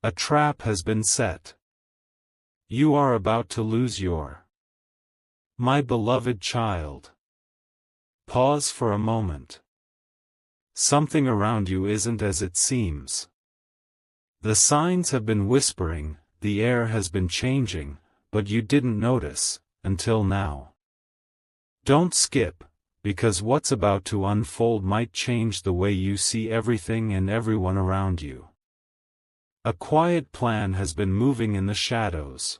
A trap has been set. You are about to lose my beloved child. Pause for a moment. Something around you isn't as it seems. The signs have been whispering, the air has been changing, but you didn't notice, until now. Don't skip, because what's about to unfold might change the way you see everything and everyone around you. A quiet plan has been moving in the shadows.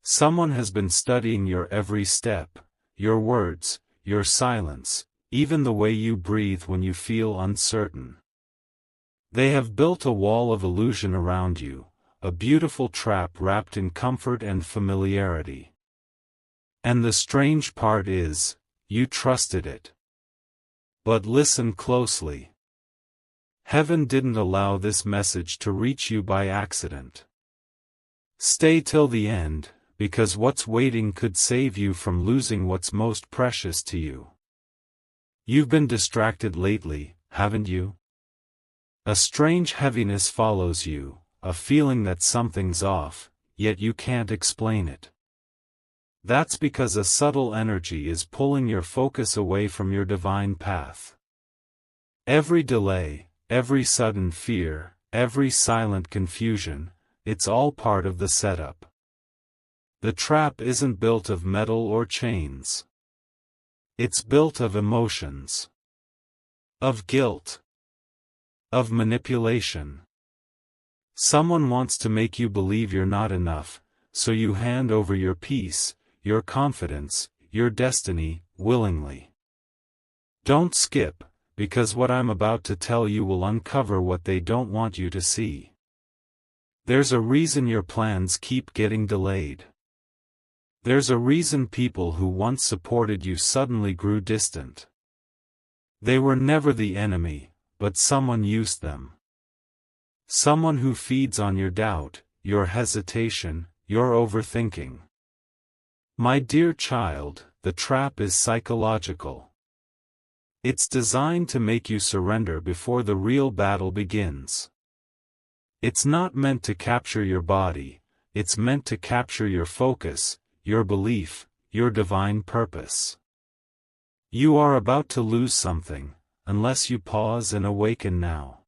Someone has been studying your every step, your words, your silence, even the way you breathe when you feel uncertain. They have built a wall of illusion around you, a beautiful trap wrapped in comfort and familiarity. And the strange part is, you trusted it. But listen closely. Heaven didn't allow this message to reach you by accident. Stay till the end, because what's waiting could save you from losing what's most precious to you. You've been distracted lately, haven't you? A strange heaviness follows you, a feeling that something's off, yet you can't explain it. That's because a subtle energy is pulling your focus away from your divine path. Every delay, every sudden fear, every silent confusion, it's all part of the setup. The trap isn't built of metal or chains. It's built of emotions. Of guilt. Of manipulation. Someone wants to make you believe you're not enough, so you hand over your peace, your confidence, your destiny, willingly. Don't skip, because what I'm about to tell you will uncover what they don't want you to see. There's a reason your plans keep getting delayed. There's a reason people who once supported you suddenly grew distant. They were never the enemy, but someone used them. Someone who feeds on your doubt, your hesitation, your overthinking. My dear child, the trap is psychological. It's designed to make you surrender before the real battle begins. It's not meant to capture your body, it's meant to capture your focus, your belief, your divine purpose. You are about to lose something, unless you pause and awaken now.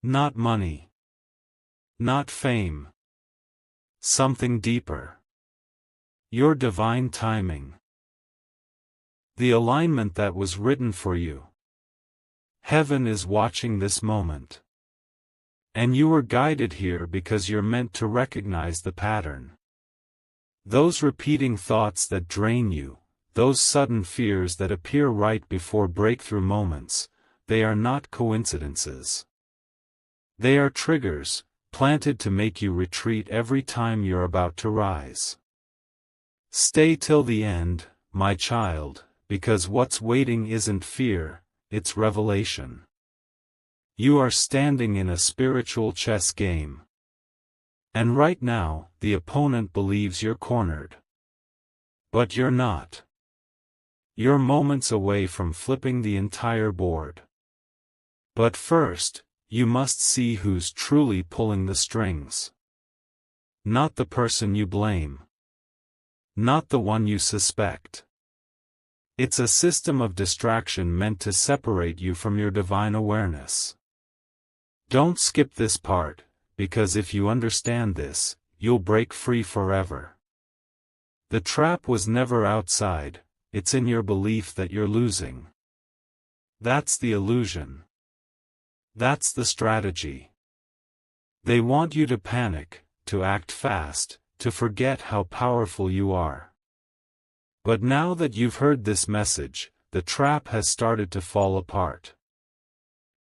Not money. Not fame. Something deeper. Your divine timing. The alignment that was written for you. Heaven is watching this moment. And you were guided here because you're meant to recognize the pattern. Those repeating thoughts that drain you, those sudden fears that appear right before breakthrough moments, they are not coincidences. They are triggers, planted to make you retreat every time you're about to rise. Stay till the end, my child, because what's waiting isn't fear, it's revelation. You are standing in a spiritual chess game. And right now, the opponent believes you're cornered. But you're not. You're moments away from flipping the entire board. But first, you must see who's truly pulling the strings. Not the person you blame. Not the one you suspect. It's a system of distraction meant to separate you from your divine awareness. Don't skip this part, because if you understand this, you'll break free forever. The trap was never outside, it's in your belief that you're losing. That's the illusion. That's the strategy. They want you to panic, to act fast, to forget how powerful you are. But now that you've heard this message, the trap has started to fall apart.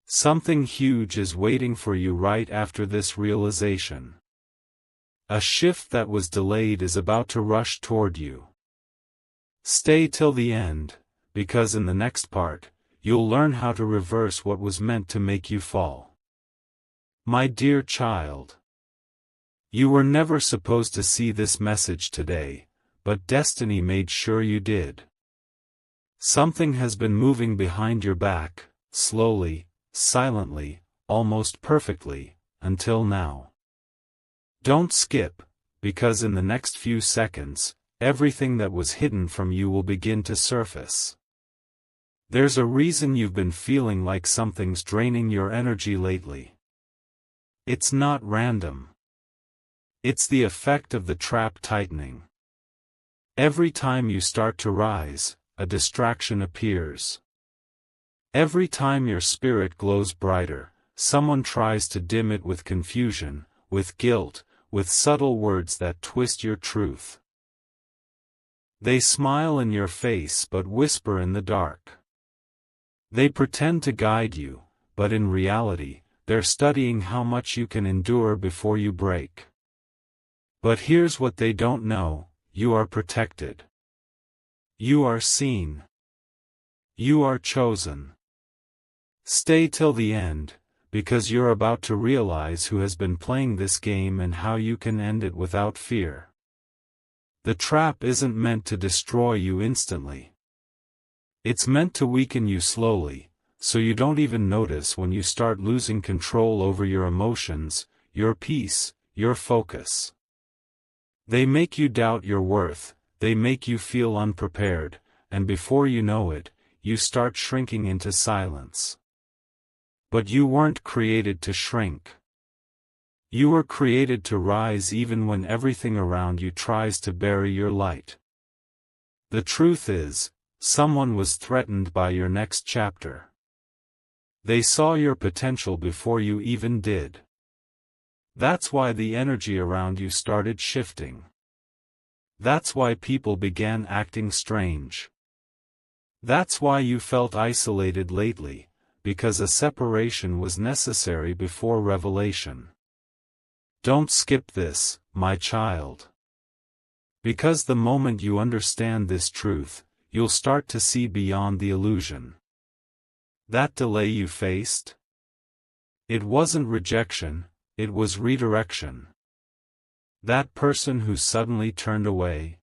Something huge is waiting for you right after this realization. A shift that was delayed is about to rush toward you. Stay till the end, because in the next part, you'll learn how to reverse what was meant to make you fall. My dear child, you were never supposed to see this message today, but destiny made sure you did. Something has been moving behind your back, slowly, silently, almost perfectly, until now. Don't skip, because in the next few seconds, everything that was hidden from you will begin to surface. There's a reason you've been feeling like something's draining your energy lately. It's not random. It's the effect of the trap tightening. Every time you start to rise, a distraction appears. Every time your spirit glows brighter, someone tries to dim it with confusion, with guilt, with subtle words that twist your truth. They smile in your face but whisper in the dark. They pretend to guide you, but in reality, they're studying how much you can endure before you break. But here's what they don't know: you are protected. You are seen. You are chosen. Stay till the end, because you're about to realize who has been playing this game and how you can end it without fear. The trap isn't meant to destroy you instantly. It's meant to weaken you slowly, so you don't even notice when you start losing control over your emotions, your peace, your focus. They make you doubt your worth, they make you feel unprepared, and before you know it, you start shrinking into silence. But you weren't created to shrink. You were created to rise even when everything around you tries to bury your light. The truth is, someone was threatened by your next chapter. They saw your potential before you even did. That's why the energy around you started shifting. That's why people began acting strange. That's why you felt isolated lately, because a separation was necessary before revelation. Don't skip this, my child. Because the moment you understand this truth, you'll start to see beyond the illusion. That delay you faced? It wasn't rejection, it was redirection. That person who suddenly turned away?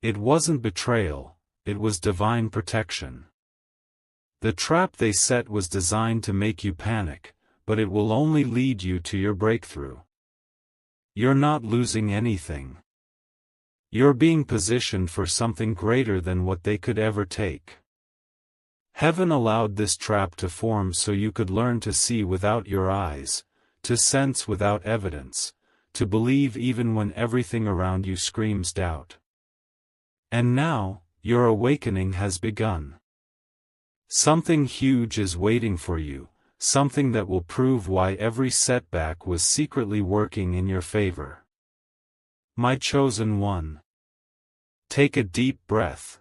It wasn't betrayal, it was divine protection. The trap they set was designed to make you panic, but it will only lead you to your breakthrough. You're not losing anything. You're being positioned for something greater than what they could ever take. Heaven allowed this trap to form so you could learn to see without your eyes, to sense without evidence, to believe even when everything around you screams doubt. And now, your awakening has begun. Something huge is waiting for you, something that will prove why every setback was secretly working in your favor. My chosen one. Take a deep breath.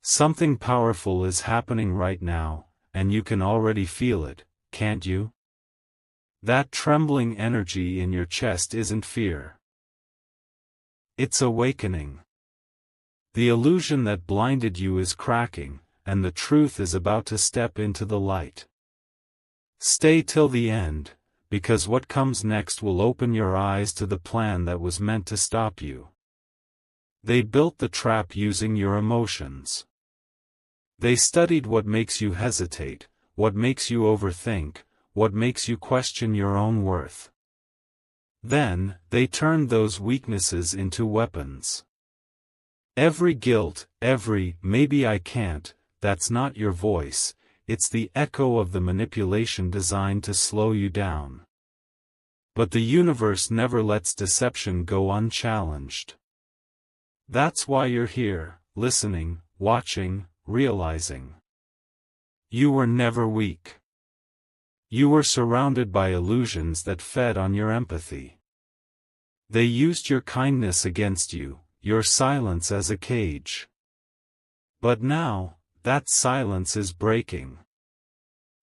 Something powerful is happening right now, and you can already feel it, can't you? That trembling energy in your chest isn't fear. It's awakening. The illusion that blinded you is cracking, and the truth is about to step into the light. Stay till the end, because what comes next will open your eyes to the plan that was meant to stop you. They built the trap using your emotions. They studied what makes you hesitate, what makes you overthink, what makes you question your own worth. Then, they turned those weaknesses into weapons. Every guilt, every "maybe I can't," that's not your voice, it's the echo of the manipulation designed to slow you down. But the universe never lets deception go unchallenged. That's why you're here, listening, watching, realizing. You were never weak. You were surrounded by illusions that fed on your empathy. They used your kindness against you, your silence as a cage. But now, that silence is breaking.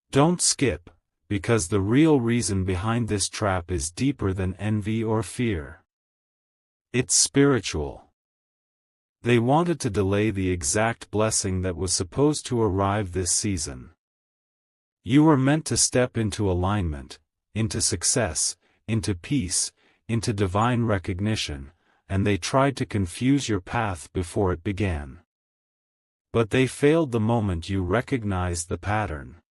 Don't skip, because the real reason behind this trap is deeper than envy or fear. It's spiritual. They wanted to delay the exact blessing that was supposed to arrive this season. You were meant to step into alignment, into success, into peace, into divine recognition, and they tried to confuse your path before it began. But they failed the moment you recognized the pattern.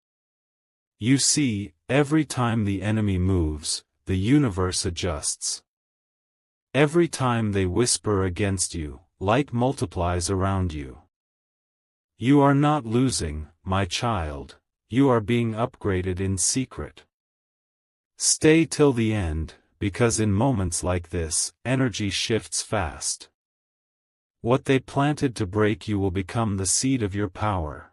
You see, every time the enemy moves, the universe adjusts. Every time they whisper against you, light multiplies around you. You are not losing, my child, you are being upgraded in secret. Stay till the end, because in moments like this, energy shifts fast. What they planted to break you will become the seed of your power.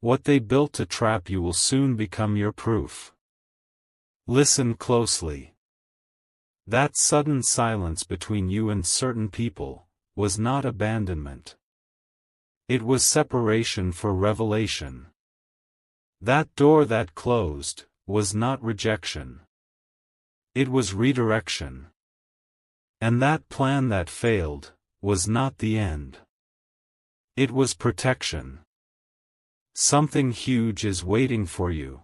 What they built to trap you will soon become your proof. Listen closely. That sudden silence between you and certain people was not abandonment. It was separation for revelation. That door that closed was not rejection. It was redirection. And that plan that failed was not the end. It was protection. Something huge is waiting for you.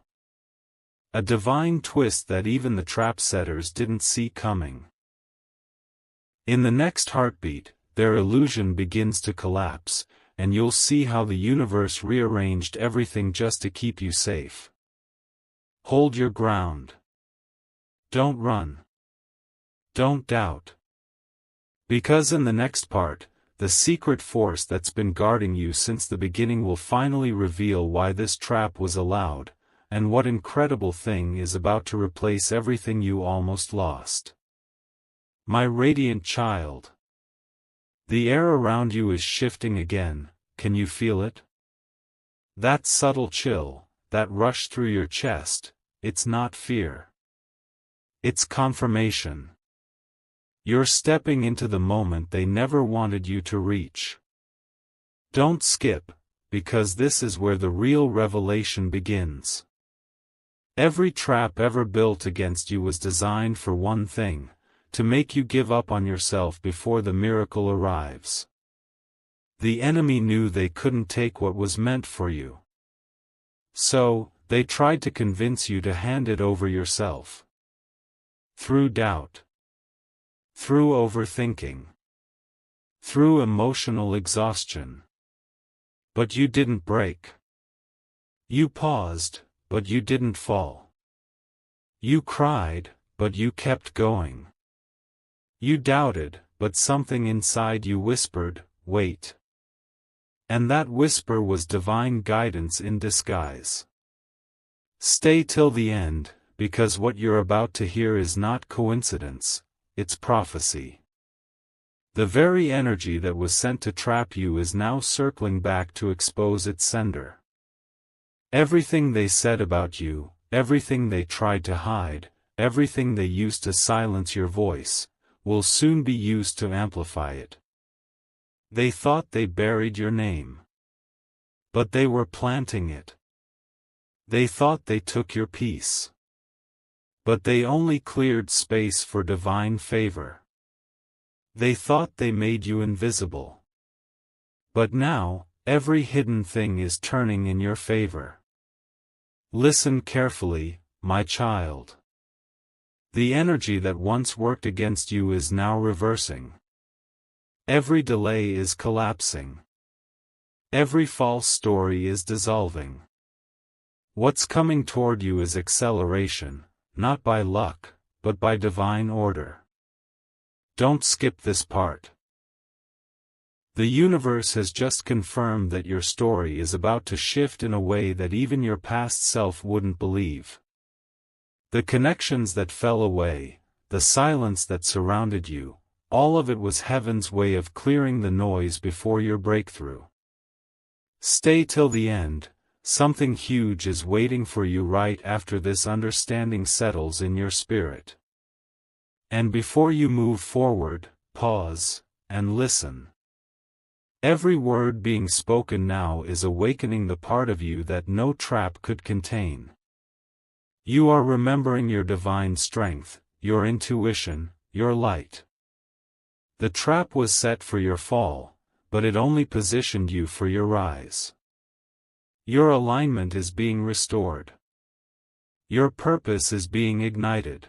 A divine twist that even the trap setters didn't see coming. In the next heartbeat, their illusion begins to collapse, and you'll see how the universe rearranged everything just to keep you safe. Hold your ground. Don't run. Don't doubt. Because in the next part, the secret force that's been guarding you since the beginning will finally reveal why this trap was allowed, and what incredible thing is about to replace everything you almost lost. My radiant child. The air around you is shifting again, can you feel it? That subtle chill, that rush through your chest, it's not fear. It's confirmation. You're stepping into the moment they never wanted you to reach. Don't skip, because this is where the real revelation begins. Every trap ever built against you was designed for one thing, to make you give up on yourself before the miracle arrives. The enemy knew they couldn't take what was meant for you. So, they tried to convince you to hand it over yourself. Through doubt. Through overthinking. Through emotional exhaustion. But you didn't break. You paused, but you didn't fall. You cried, but you kept going. You doubted, but something inside you whispered, wait. And that whisper was divine guidance in disguise. Stay till the end, because what you're about to hear is not coincidence. It's prophecy. The very energy that was sent to trap you is now circling back to expose its sender. Everything they said about you, everything they tried to hide, everything they used to silence your voice, will soon be used to amplify it. They thought they buried your name. But they were planting it. They thought they took your peace. But they only cleared space for divine favor. They thought they made you invisible. But now, every hidden thing is turning in your favor. Listen carefully, my child. The energy that once worked against you is now reversing. Every delay is collapsing. Every false story is dissolving. What's coming toward you is acceleration. Not by luck, but by divine order. Don't skip this part. The universe has just confirmed that your story is about to shift in a way that even your past self wouldn't believe. The connections that fell away, the silence that surrounded you, all of it was heaven's way of clearing the noise before your breakthrough. Stay till the end. Something huge is waiting for you right after this understanding settles in your spirit. And before you move forward, pause, and listen. Every word being spoken now is awakening the part of you that no trap could contain. You are remembering your divine strength, your intuition, your light. The trap was set for your fall, but it only positioned you for your rise. Your alignment is being restored. Your purpose is being ignited.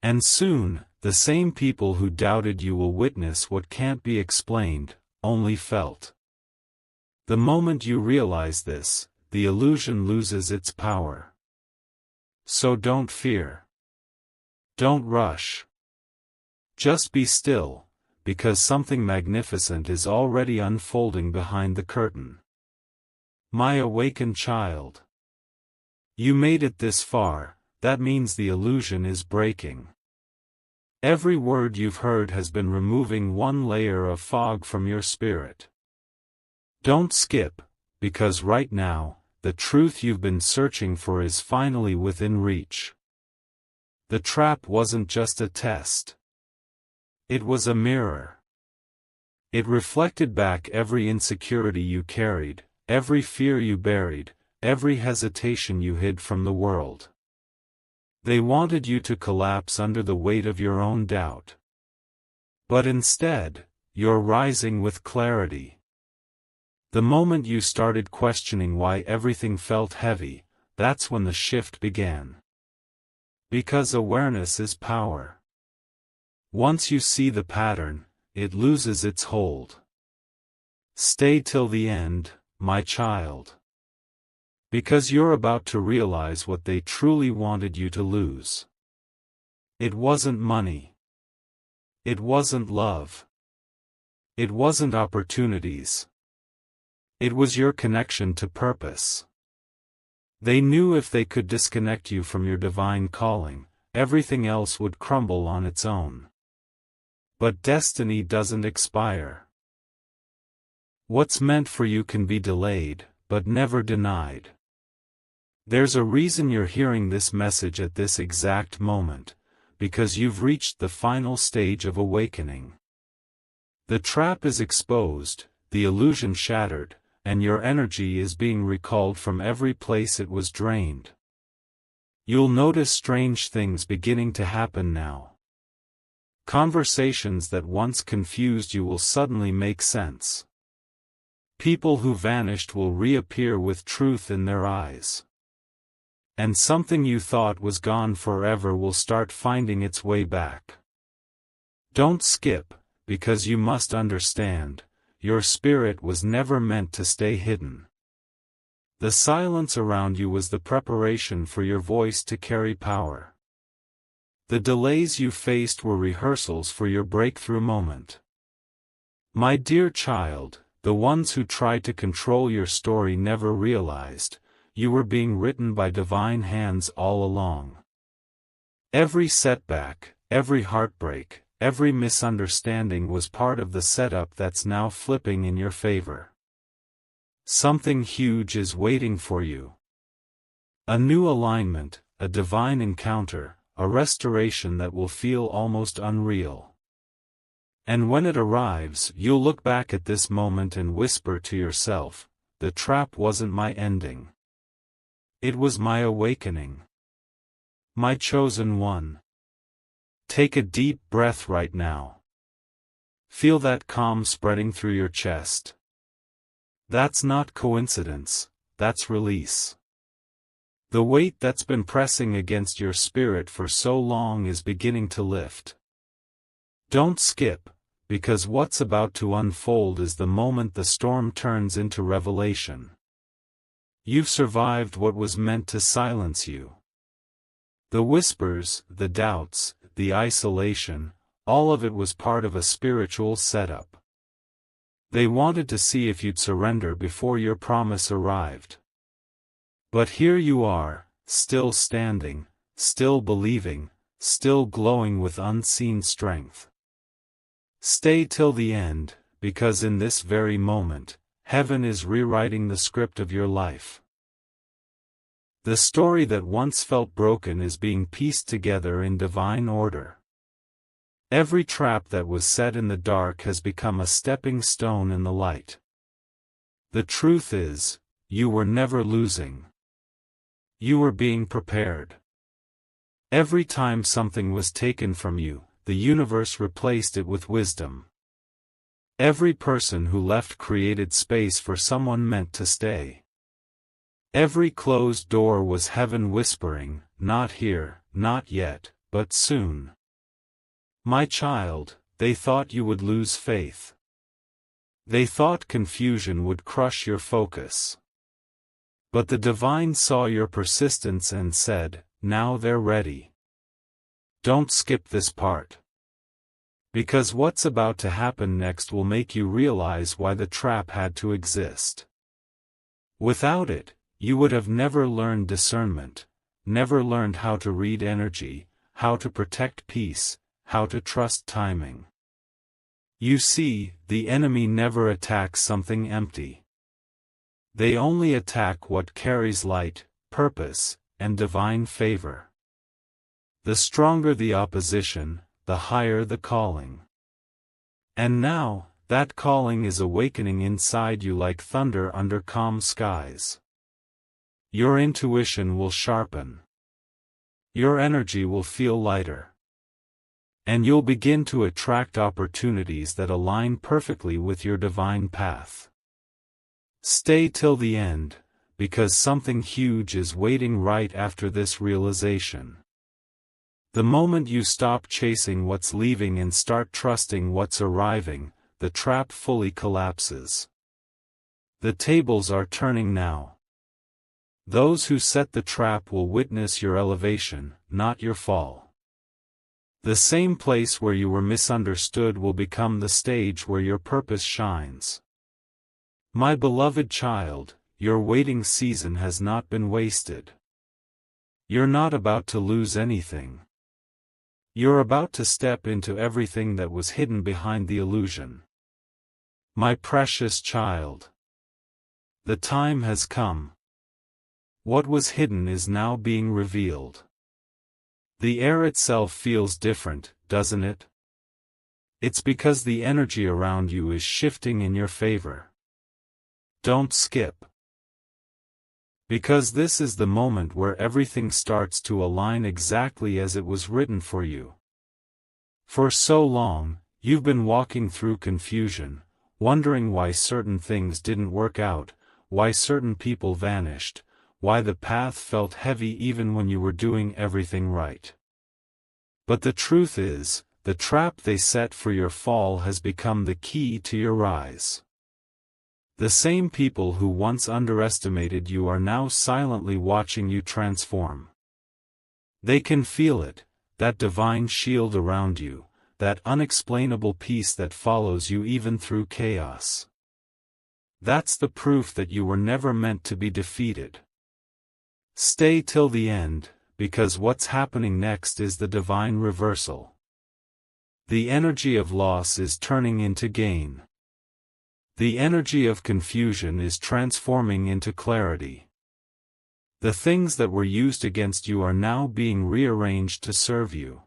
And soon, the same people who doubted you will witness what can't be explained, only felt. The moment you realize this, the illusion loses its power. So don't fear. Don't rush. Just be still, because something magnificent is already unfolding behind the curtain. My awakened child. You made it this far, that means the illusion is breaking. Every word you've heard has been removing one layer of fog from your spirit. Don't skip, because right now, the truth you've been searching for is finally within reach. The trap wasn't just a test. It was a mirror. It reflected back every insecurity you carried, every fear you buried, every hesitation you hid from the world. They wanted you to collapse under the weight of your own doubt. But instead, you're rising with clarity. The moment you started questioning why everything felt heavy, that's when the shift began. Because awareness is power. Once you see the pattern, it loses its hold. Stay till the end, my child. Because you're about to realize what they truly wanted you to lose. It wasn't money. It wasn't love. It wasn't opportunities. It was your connection to purpose. They knew if they could disconnect you from your divine calling, everything else would crumble on its own. But destiny doesn't expire. What's meant for you can be delayed, but never denied. There's a reason you're hearing this message at this exact moment, because you've reached the final stage of awakening. The trap is exposed, the illusion shattered, and your energy is being recalled from every place it was drained. You'll notice strange things beginning to happen now. Conversations that once confused you will suddenly make sense. People who vanished will reappear with truth in their eyes. And something you thought was gone forever will start finding its way back. Don't skip, because you must understand, your spirit was never meant to stay hidden. The silence around you was the preparation for your voice to carry power. The delays you faced were rehearsals for your breakthrough moment. My dear child, the ones who tried to control your story never realized, you were being written by divine hands all along. Every setback, every heartbreak, every misunderstanding was part of the setup that's now flipping in your favor. Something huge is waiting for you. A new alignment, a divine encounter, a restoration that will feel almost unreal. And when it arrives, you'll look back at this moment and whisper to yourself, the trap wasn't my ending. It was my awakening. My chosen one. Take a deep breath right now. Feel that calm spreading through your chest. That's not coincidence, that's release. The weight that's been pressing against your spirit for so long is beginning to lift. Don't skip, because what's about to unfold is the moment the storm turns into revelation. You've survived what was meant to silence you. The whispers, the doubts, the isolation, all of it was part of a spiritual setup. They wanted to see if you'd surrender before your promise arrived. But here you are, still standing, still believing, still glowing with unseen strength. Stay till the end, because in this very moment, heaven is rewriting the script of your life. The story that once felt broken is being pieced together in divine order. Every trap that was set in the dark has become a stepping stone in the light. The truth is, you were never losing. You were being prepared. Every time something was taken from you, the universe replaced it with wisdom. Every person who left created space for someone meant to stay. Every closed door was heaven whispering, not here, not yet, but soon. My child, they thought you would lose faith. They thought confusion would crush your focus. But the divine saw your persistence and said, "Now they're ready. Don't skip this part. Because what's about to happen next will make you realize why the trap had to exist. Without it, you would have never learned discernment, never learned how to read energy, how to protect peace, how to trust timing. You see, the enemy never attacks something empty. They only attack what carries light, purpose, and divine favor. The stronger the opposition, the higher the calling. And now, that calling is awakening inside you like thunder under calm skies. Your intuition will sharpen. Your energy will feel lighter. And you'll begin to attract opportunities that align perfectly with your divine path. Stay till the end, because something huge is waiting right after this realization. The moment you stop chasing what's leaving and start trusting what's arriving, the trap fully collapses. The tables are turning now. Those who set the trap will witness your elevation, not your fall. The same place where you were misunderstood will become the stage where your purpose shines. My beloved child, your waiting season has not been wasted. You're not about to lose anything. You're about to step into everything that was hidden behind the illusion. My precious child. The time has come. What was hidden is now being revealed. The air itself feels different, doesn't it? It's because the energy around you is shifting in your favor. Don't skip. Because this is the moment where everything starts to align exactly as it was written for you. For so long, you've been walking through confusion, wondering why certain things didn't work out, why certain people vanished, why the path felt heavy even when you were doing everything right. But the truth is, the trap they set for your fall has become the key to your rise. The same people who once underestimated you are now silently watching you transform. They can feel it, that divine shield around you, that unexplainable peace that follows you even through chaos. That's the proof that you were never meant to be defeated. Stay till the end, because what's happening next is the divine reversal. The energy of loss is turning into gain. The energy of confusion is transforming into clarity. The things that were used against you are now being rearranged to serve you.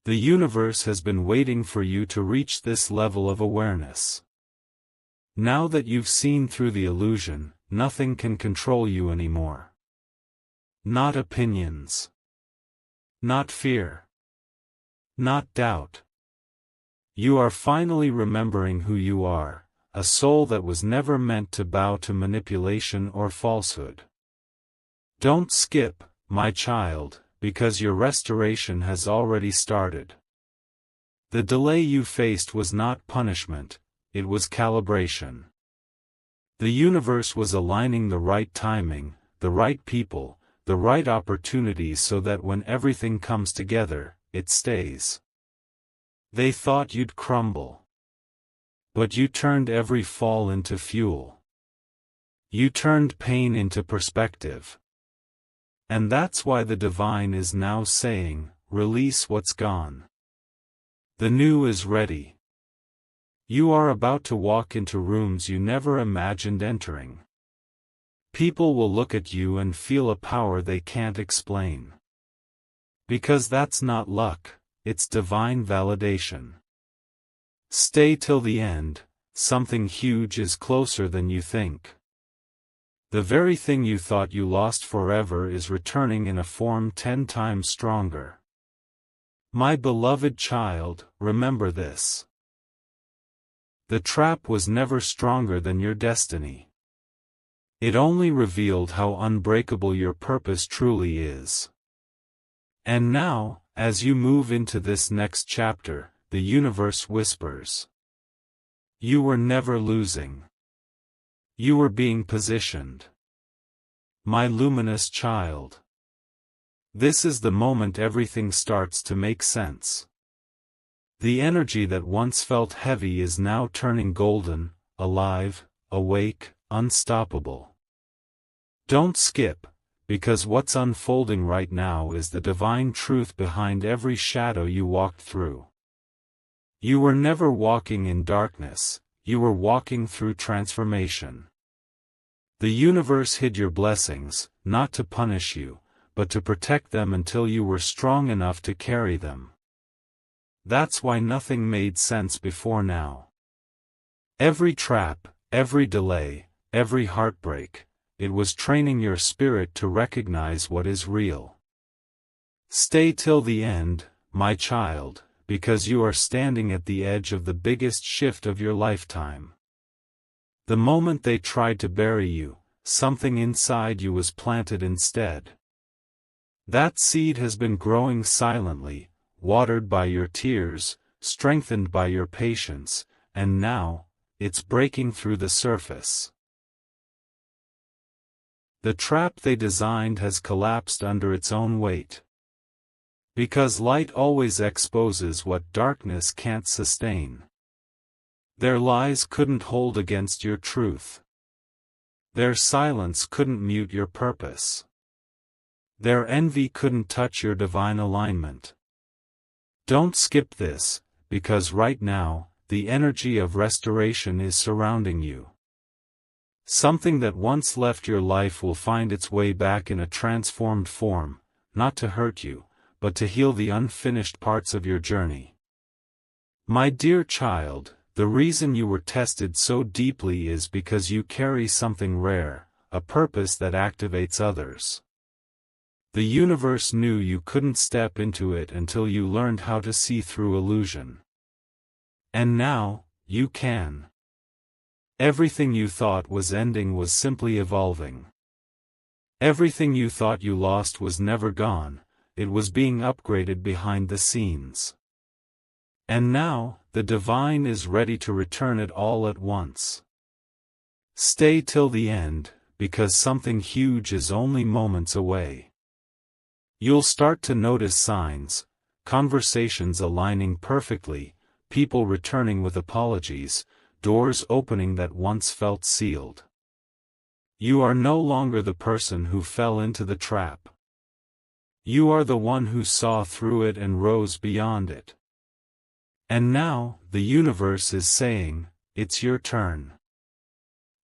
The universe has been waiting for you to reach this level of awareness. Now that you've seen through the illusion, nothing can control you anymore. Not opinions. Not fear. Not doubt. You are finally remembering who you are. A soul that was never meant to bow to manipulation or falsehood. Don't skip, my child, because your restoration has already started. The delay you faced was not punishment, it was calibration. The universe was aligning the right timing, the right people, the right opportunities so that when everything comes together, it stays. They thought you'd crumble. But you turned every fall into fuel. You turned pain into perspective. And that's why the divine is now saying, release what's gone. The new is ready. You are about to walk into rooms you never imagined entering. People will look at you and feel a power they can't explain. Because that's not luck, it's divine validation. Stay till the end, something huge is closer than you think. The very thing you thought you lost forever is returning in a form 10 times stronger. My beloved child, remember this. The trap was never stronger than your destiny. It only revealed how unbreakable your purpose truly is. And now, as you move into this next chapter, the universe whispers. You were never losing. You were being positioned. My luminous child. This is the moment everything starts to make sense. The energy that once felt heavy is now turning golden, alive, awake, unstoppable. Don't skip, because what's unfolding right now is the divine truth behind every shadow you walked through. You were never walking in darkness, you were walking through transformation. The universe hid your blessings, not to punish you, but to protect them until you were strong enough to carry them. That's why nothing made sense before now. Every trap, every delay, every heartbreak, it was training your spirit to recognize what is real. Stay till the end, my child, because you are standing at the edge of the biggest shift of your lifetime. The moment they tried to bury you, something inside you was planted instead. That seed has been growing silently, watered by your tears, strengthened by your patience, and now, it's breaking through the surface. The trap they designed has collapsed under its own weight. Because light always exposes what darkness can't sustain. Their lies couldn't hold against your truth. Their silence couldn't mute your purpose. Their envy couldn't touch your divine alignment. Don't skip this, because right now, the energy of restoration is surrounding you. Something that once left your life will find its way back in a transformed form, not to hurt you, but to heal the unfinished parts of your journey. My dear child, the reason you were tested so deeply is because you carry something rare, a purpose that activates others. The universe knew you couldn't step into it until you learned how to see through illusion. And now, you can. Everything you thought was ending was simply evolving. Everything you thought you lost was never gone, it was being upgraded behind the scenes. And now, the divine is ready to return it all at once. Stay till the end, because something huge is only moments away. You'll start to notice signs, conversations aligning perfectly, people returning with apologies, doors opening that once felt sealed. You are no longer the person who fell into the trap. You are the one who saw through it and rose beyond it. And now, the universe is saying, it's your turn.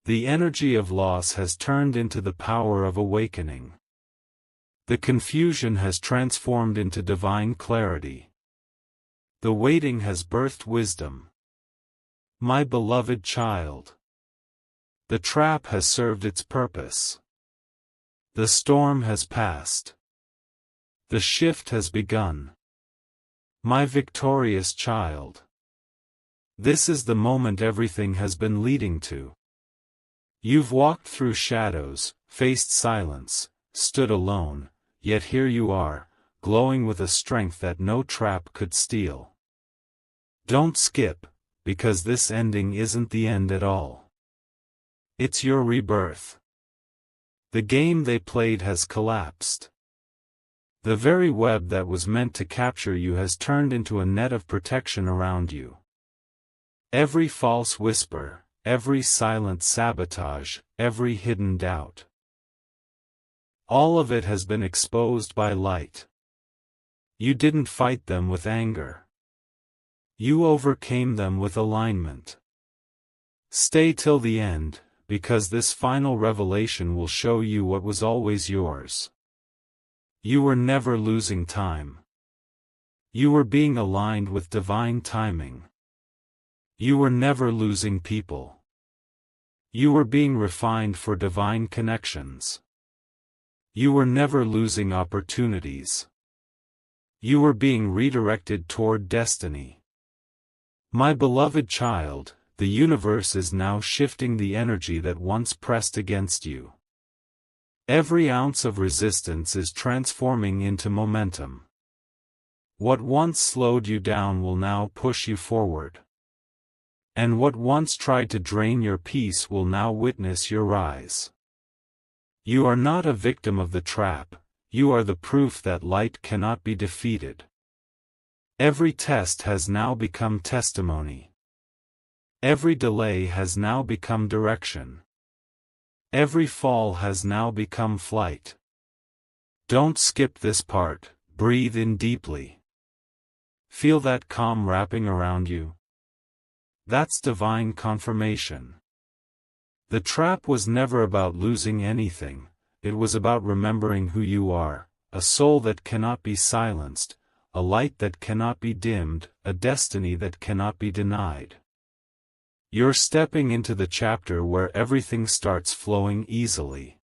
The energy of loss has turned into the power of awakening. The confusion has transformed into divine clarity. The waiting has birthed wisdom. My beloved child. The trap has served its purpose. The storm has passed. The shift has begun. My victorious child. This is the moment everything has been leading to. You've walked through shadows, faced silence, stood alone, yet here you are, glowing with a strength that no trap could steal. Don't skip, because this ending isn't the end at all. It's your rebirth. The game they played has collapsed. The very web that was meant to capture you has turned into a net of protection around you. Every false whisper, every silent sabotage, every hidden doubt. All of it has been exposed by light. You didn't fight them with anger. You overcame them with alignment. Stay till the end, because this final revelation will show you what was always yours. You were never losing time. You were being aligned with divine timing. You were never losing people. You were being refined for divine connections. You were never losing opportunities. You were being redirected toward destiny. My beloved child, the universe is now shifting the energy that once pressed against you. Every ounce of resistance is transforming into momentum. What once slowed you down will now push you forward. And what once tried to drain your peace will now witness your rise. You are not a victim of the trap, you are the proof that light cannot be defeated. Every test has now become testimony. Every delay has now become direction. Every fall has now become flight. Don't skip this part, breathe in deeply. Feel that calm wrapping around you. That's divine confirmation. The trap was never about losing anything, it was about remembering who you are, a soul that cannot be silenced, a light that cannot be dimmed, a destiny that cannot be denied. You're stepping into the chapter where everything starts flowing easily.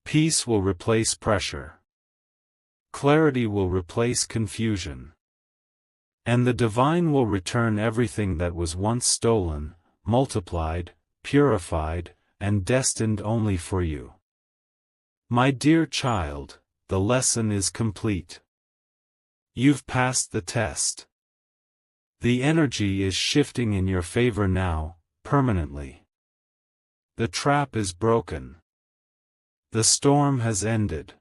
Peace will replace pressure. Clarity will replace confusion. And the divine will return everything that was once stolen, multiplied, purified, and destined only for you. My dear child, the lesson is complete. You've passed the test. The energy is shifting in your favor now, permanently. The trap is broken. The storm has ended.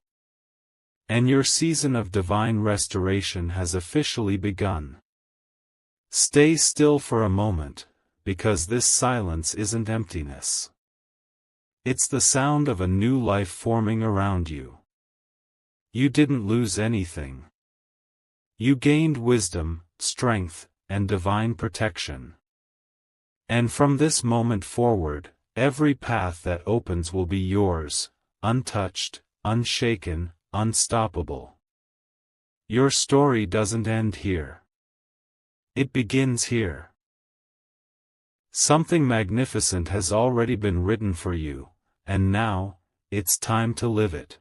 And your season of divine restoration has officially begun. Stay still for a moment, because this silence isn't emptiness. It's the sound of a new life forming around you. You didn't lose anything. You gained wisdom, strength, and divine protection. And from this moment forward, every path that opens will be yours, untouched, unshaken, unstoppable. Your story doesn't end here. It begins here. Something magnificent has already been written for you, and now, it's time to live it.